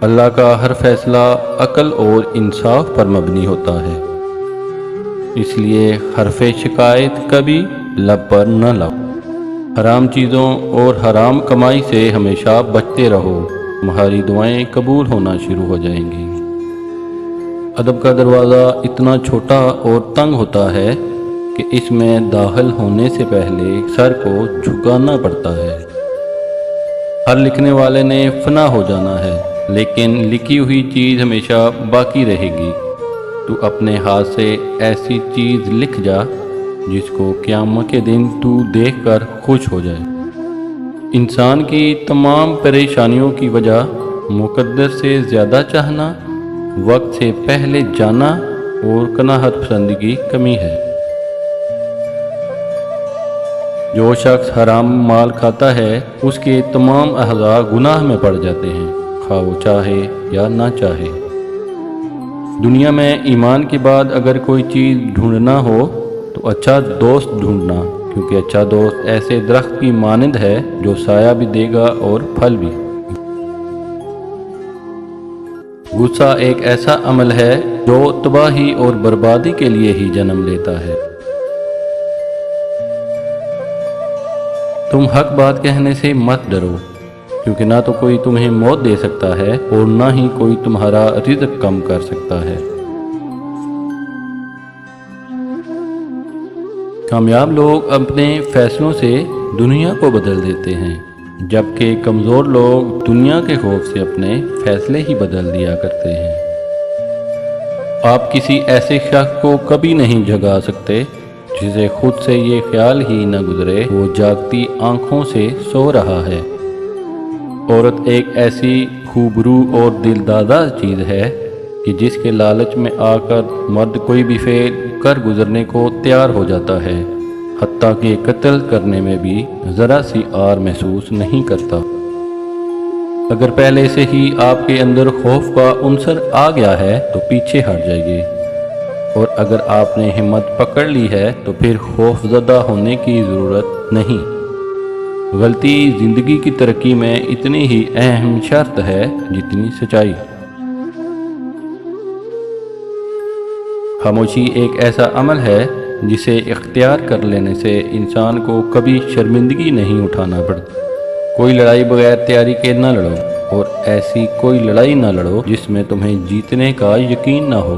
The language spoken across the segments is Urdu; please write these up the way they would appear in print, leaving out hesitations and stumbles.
اللہ کا ہر فیصلہ عقل اور انصاف پر مبنی ہوتا ہے، اس لیے حرف شکایت کبھی لب پر نہ لاؤ۔ حرام چیزوں اور حرام کمائی سے ہمیشہ بچتے رہو، تمہاری دعائیں قبول ہونا شروع ہو جائیں گی۔ ادب کا دروازہ اتنا چھوٹا اور تنگ ہوتا ہے کہ اس میں داخل ہونے سے پہلے سر کو جھکانا پڑتا ہے۔ ہر لکھنے والے نے فنا ہو جانا ہے، لیکن لکھی ہوئی چیز ہمیشہ باقی رہے گی۔ تو اپنے ہاتھ سے ایسی چیز لکھ جا جس کو قیامت کے دن تو دیکھ کر خوش ہو جائے۔ انسان کی تمام پریشانیوں کی وجہ مقدر سے زیادہ چاہنا، وقت سے پہلے جانا اور قناعت پسندی کی کمی ہے۔ جو شخص حرام مال کھاتا ہے اس کے تمام اعضاء گناہ میں پڑ جاتے ہیں، خواہ وہ چاہے یا نہ چاہے۔ دنیا میں ایمان کے بعد اگر کوئی چیز ڈھونڈنا ہو تو اچھا دوست ڈھونڈنا، کیونکہ اچھا دوست ایسے درخت کی مانند ہے جو سایہ بھی دے گا اور پھل بھی۔ غصہ ایک ایسا عمل ہے جو تباہی اور بربادی کے لیے ہی جنم لیتا ہے۔ تم حق بات کہنے سے مت ڈرو، کیونکہ نہ تو کوئی تمہیں موت دے سکتا ہے اور نہ ہی کوئی تمہارا رزق کم کر سکتا ہے۔ کامیاب لوگ اپنے فیصلوں سے دنیا کو بدل دیتے ہیں، جبکہ کمزور لوگ دنیا کے خوف سے اپنے فیصلے ہی بدل دیا کرتے ہیں۔ آپ کسی ایسے شخص کو کبھی نہیں جگا سکتے جسے خود سے یہ خیال ہی نہ گزرے وہ جاگتی آنکھوں سے سو رہا ہے۔ عورت ایک ایسی خوبرو اور دلدادہ چیز ہے کہ جس کے لالچ میں آ کر مرد کوئی بھی فعل کر گزرنے کو تیار ہو جاتا ہے، حتیٰ کہ قتل کرنے میں بھی ذرا سی آر محسوس نہیں کرتا۔ اگر پہلے سے ہی آپ کے اندر خوف کا عنصر آ گیا ہے تو پیچھے ہٹ جائیے، اور اگر آپ نے ہمت پکڑ لی ہے تو پھر خوف زدہ ہونے کی ضرورت نہیں۔ غلطی زندگی کی ترقی میں اتنی ہی اہم شرط ہے جتنی سچائی۔ خاموشی ایک ایسا عمل ہے جسے اختیار کر لینے سے انسان کو کبھی شرمندگی نہیں اٹھانا پڑتی۔ کوئی لڑائی بغیر تیاری کے نہ لڑو، اور ایسی کوئی لڑائی نہ لڑو جس میں تمہیں جیتنے کا یقین نہ ہو۔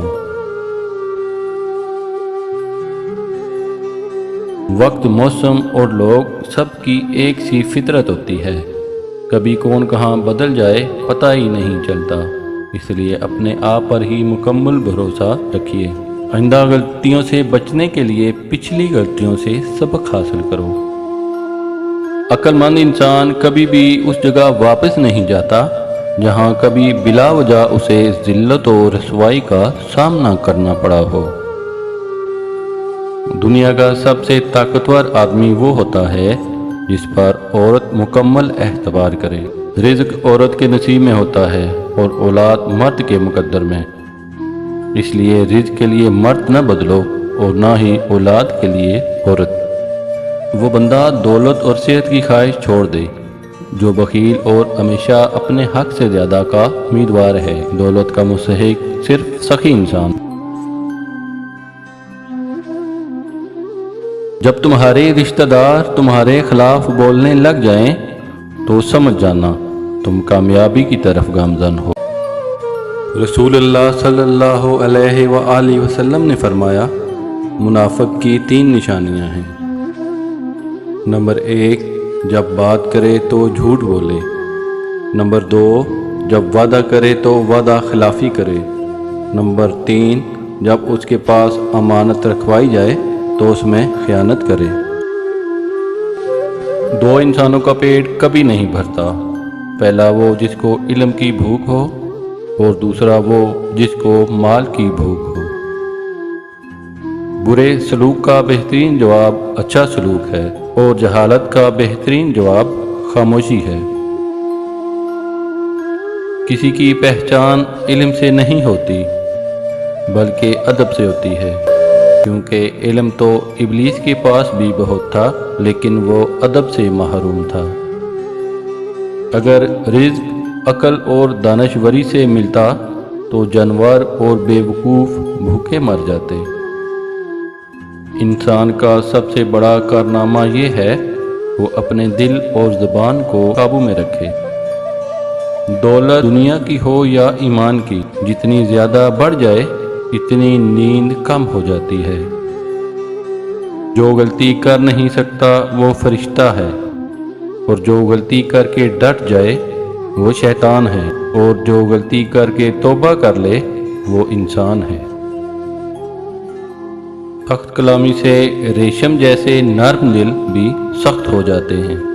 وقت، موسم اور لوگ سب کی ایک سی فطرت ہوتی ہے، کبھی کون کہاں بدل جائے پتہ ہی نہیں چلتا، اس لیے اپنے آپ پر ہی مکمل بھروسہ رکھیے۔ آئندہ غلطیوں سے بچنے کے لیے پچھلی غلطیوں سے سبق حاصل کرو۔ عقل مند انسان کبھی بھی اس جگہ واپس نہیں جاتا جہاں کبھی بلا وجہ اسے ذلت و رسوائی کا سامنا کرنا پڑا ہو۔ دنیا کا سب سے طاقتور آدمی وہ ہوتا ہے جس پر عورت مکمل اعتبار کرے۔ رزق عورت کے نصیب میں ہوتا ہے اور اولاد مرد کے مقدر میں، اس لیے رزق کے لیے مرد نہ بدلو اور نہ ہی اولاد کے لیے عورت۔ وہ بندہ دولت اور صحت کی خواہش چھوڑ دے جو بخیل اور ہمیشہ اپنے حق سے زیادہ کا امیدوار ہے۔ دولت کا مستحق صرف سخی انسان۔ جب تمہارے رشتہ دار تمہارے خلاف بولنے لگ جائیں تو سمجھ جانا تم کامیابی کی طرف گامزن ہو۔ رسول اللہ صلی اللہ علیہ وآلہ وسلم نے فرمایا، منافق کی 3 نشانیاں ہیں۔ نمبر 1، جب بات کرے تو جھوٹ بولے۔ نمبر 2، جب وعدہ کرے تو وعدہ خلافی کرے۔ نمبر 3، جب اس کے پاس امانت رکھوائی جائے تو اس میں خیانت کرے۔ 2 انسانوں کا پیٹ کبھی نہیں بھرتا، پہلا وہ جس کو علم کی بھوک ہو اور دوسرا وہ جس کو مال کی بھوک ہو۔ برے سلوک کا بہترین جواب اچھا سلوک ہے، اور جہالت کا بہترین جواب خاموشی ہے۔ کسی کی پہچان علم سے نہیں ہوتی بلکہ ادب سے ہوتی ہے، کیونکہ علم تو ابلیس کے پاس بھی بہت تھا لیکن وہ ادب سے محروم تھا۔ اگر رزق عقل اور دانشوری سے ملتا تو جانور اور بیوقوف بھوکے مر جاتے۔ انسان کا سب سے بڑا کارنامہ یہ ہے وہ اپنے دل اور زبان کو قابو میں رکھے۔ دولت دنیا کی ہو یا ایمان کی، جتنی زیادہ بڑھ جائے اتنی نیند کم ہو جاتی ہے۔ جو غلطی کر نہیں سکتا وہ فرشتہ ہے، اور جو غلطی کر کے ڈٹ جائے وہ شیطان ہے، اور جو غلطی کر کے توبہ کر لے وہ انسان ہے۔ سخت کلامی سے ریشم جیسے نرم دل بھی سخت ہو جاتے ہیں۔